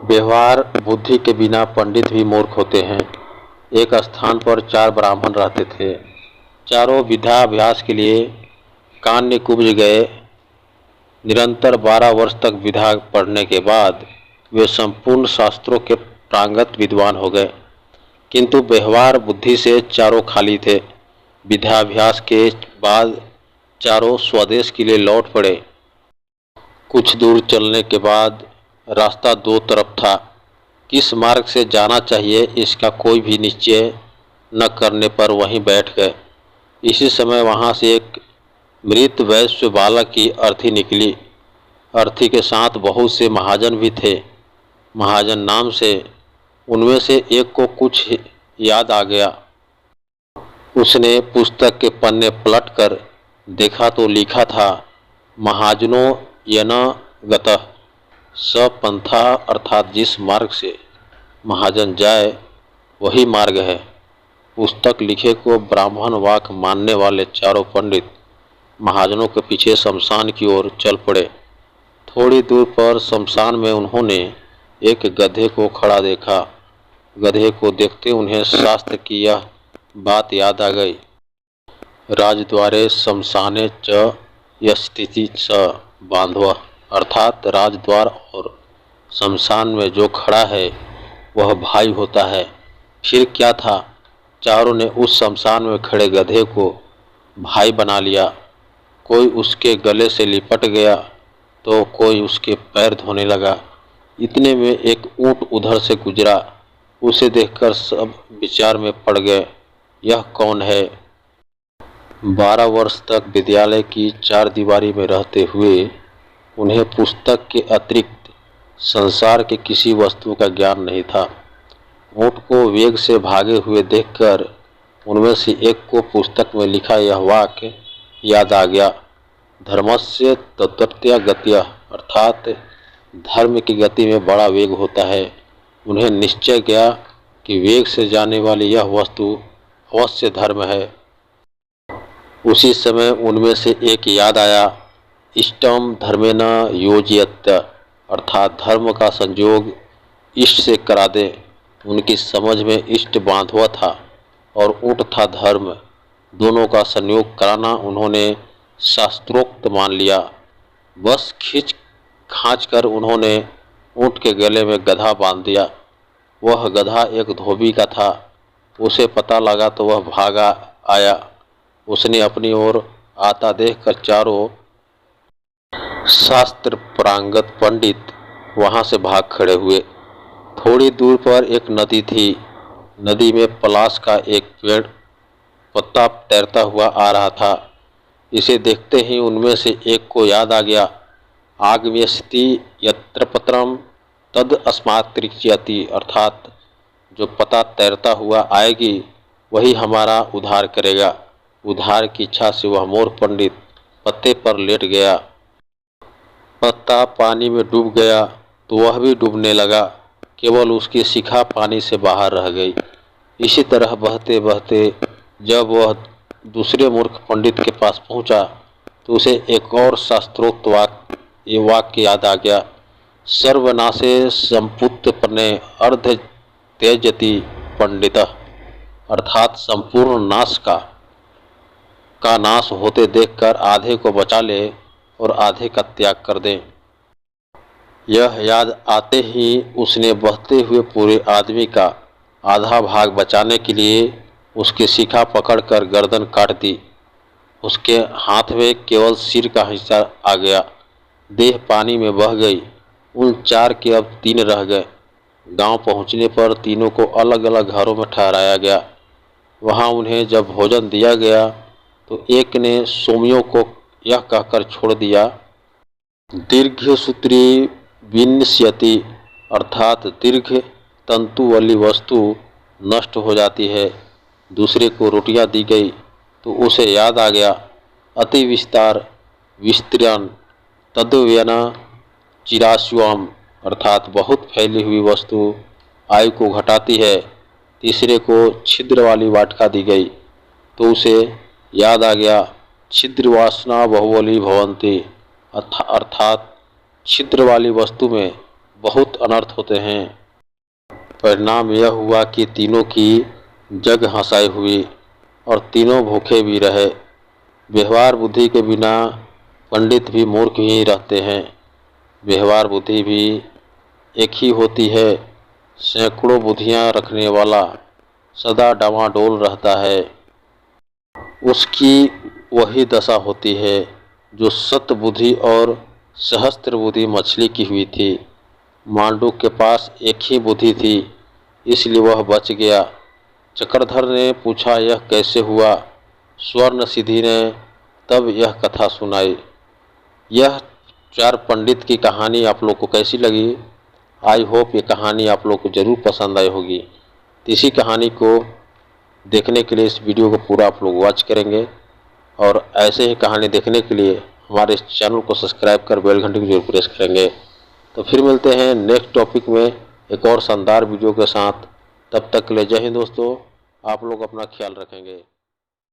व्यवहार बुद्धि के बिना पंडित भी मूर्ख होते हैं। एक स्थान पर 4 ब्राह्मण रहते थे। चारों विद्याभ्यास के लिए कान्यकुब्ज गए। निरंतर 12 वर्ष तक विद्या पढ़ने के बाद वे संपूर्ण शास्त्रों के प्रांगत विद्वान हो गए, किंतु व्यवहार बुद्धि से चारों खाली थे। विद्याभ्यास के बाद चारों स्वदेश के लिए लौट पड़े। कुछ दूर चलने के बाद रास्ता 2 तरफ था। किस मार्ग से जाना चाहिए इसका कोई भी निश्चय न करने पर वहीं बैठ गए। इसी समय वहां से एक मृत वैश्य बालक की अर्थी निकली। अर्थी के साथ बहुत से महाजन भी थे। महाजन नाम से उनमें से एक को कुछ याद आ गया। उसने पुस्तक के पन्ने पलटकर देखा तो लिखा था, महाजनों यन गतः स पंथा, अर्थात जिस मार्ग से महाजन जाए वही मार्ग है। पुस्तक लिखे को ब्राह्मण वाक मानने वाले चारों पंडित महाजनों के पीछे शमशान की ओर चल पड़े। थोड़ी दूर पर शमशान में उन्होंने एक गधे को खड़ा देखा। गधे को देखते उन्हें शास्त्र की यह बात याद आ गई, राजद्वारे शमशाने च यस्तिति स बांधव, अर्थात राजद्वार और शमशान में जो खड़ा है वह भाई होता है। फिर क्या था, चारों ने उस शमशान में खड़े गधे को भाई बना लिया। कोई उसके गले से लिपट गया तो कोई उसके पैर धोने लगा। इतने में एक ऊंट उधर से गुजरा। उसे देखकर सब विचार में पड़ गए, यह कौन है। 12 वर्ष तक विद्यालय की 4 दीवारी में रहते हुए उन्हें पुस्तक के अतिरिक्त संसार के किसी वस्तु का ज्ञान नहीं था। ऊंट को वेग से भागे हुए देखकर उनमें से एक को पुस्तक में लिखा यह वाक्य याद आ गया, धर्मस्य तत्रत्या गत्या, अर्थात धर्म की गति में बड़ा वेग होता है। उन्हें निश्चय गया कि वेग से जाने वाली यह वस्तु अवश्य धर्म है। उसी समय उनमें से एक याद आया, इष्टम धर्मेण योजयत, अर्थात धर्म का संयोग इष्ट से करा दे। उनकी समझ में इष्ट बांधवा था और ऊंट था धर्म। दोनों का संयोग कराना उन्होंने शास्त्रोक्त मान लिया। बस खींच कर उन्होंने ऊंट के गले में गधा बांध दिया। वह गधा एक धोबी का था। उसे पता लगा तो वह भागा आया। उसने अपनी ओर आता देखकर चारों शास्त्र प्रांगत पंडित वहां से भाग खड़े हुए। थोड़ी दूर पर एक नदी थी। नदी में पलाश का एक पेड़ पत्ता तैरता हुआ आ रहा था। इसे देखते ही उनमें से एक को याद आ गया, आगम्यस्ति यत्र पत्रम तद अस्मात् त्रिच्यति, अर्थात जो पत्ता तैरता हुआ आएगी वही हमारा उद्धार करेगा। उद्धार की इच्छा से वह मोर पंडित पत्ते पर लेट गया। पत्ता पानी में डूब गया तो वह भी डूबने लगा, केवल उसकी शिखा पानी से बाहर रह गई। इसी तरह बहते बहते जब वह दूसरे मूर्ख पंडित के पास पहुंचा तो उसे एक और शास्त्रोक्त वाक्य याद आ गया, सर्वनाशे संपुत्तपने अर्ध त्यजति पंडितः, अर्थात संपूर्ण नाश का नाश होते देखकर आधे को बचा ले और आधे का त्याग कर दें। यह याद आते ही उसने बहते हुए पूरे आदमी का आधा भाग बचाने के लिए उसकी शिखा पकड़कर गर्दन काट दी। उसके हाथ में केवल सिर का हिस्सा आ गया। देह पानी में बह गई। उन 4 के अब 3 रह गए। गांव पहुंचने पर तीनों को अलग अलग घरों में ठहराया गया। वहां उन्हें जब भोजन दिया गया तो एक ने सोमियों को यह कहकर छोड़ दिया, दीर्घसूत्री विनश्यति, अर्थात दीर्घ तंतु वाली वस्तु नष्ट हो जाती है। दूसरे को रोटियां दी गई तो उसे याद आ गया, अति विस्तार विस्तीर्ण तद्व्यन चिरास्वम, अर्थात बहुत फैली हुई वस्तु आयु को घटाती है। तीसरे को छिद्र वाली वाटिका दी गई तो उसे याद आ गया, छिद्र वासना बहुवली भवंती, अर्थात छिद्र वाली वस्तु में बहुत अनर्थ होते हैं। परिणाम यह हुआ कि तीनों की जग हंसाई हुई और तीनों भूखे भी रहे। व्यवहार बुद्धि के बिना पंडित भी मूर्ख ही रहते हैं। व्यवहार बुद्धि भी एक ही होती है। सैकड़ों बुद्धियां रखने वाला सदा डावाडोल रहता है। उसकी वही दशा होती है जो सत बुद्धि और सहस्त्र बुद्धि मछली की हुई थी। मांडू के पास एक ही बुद्धि थी, इसलिए वह बच गया। चक्रधर ने पूछा, यह कैसे हुआ? स्वर्ण सिद्धि ने तब यह कथा सुनाई। यह चार पंडित की कहानी आप लोग को कैसी लगी? आई होप ये कहानी आप लोग को ज़रूर पसंद आई होगी। इसी कहानी को देखने के लिए इस वीडियो को पूरा आप लोग वॉच करेंगे और ऐसे ही कहानी देखने के लिए हमारे इस चैनल को सब्सक्राइब कर बेल घंटी को जरूर प्रेस करेंगे। तो फिर मिलते हैं नेक्स्ट टॉपिक में एक और शानदार वीडियो के साथ। तब तक के लिए जय हिंद दोस्तों। आप लोग अपना ख्याल रखेंगे।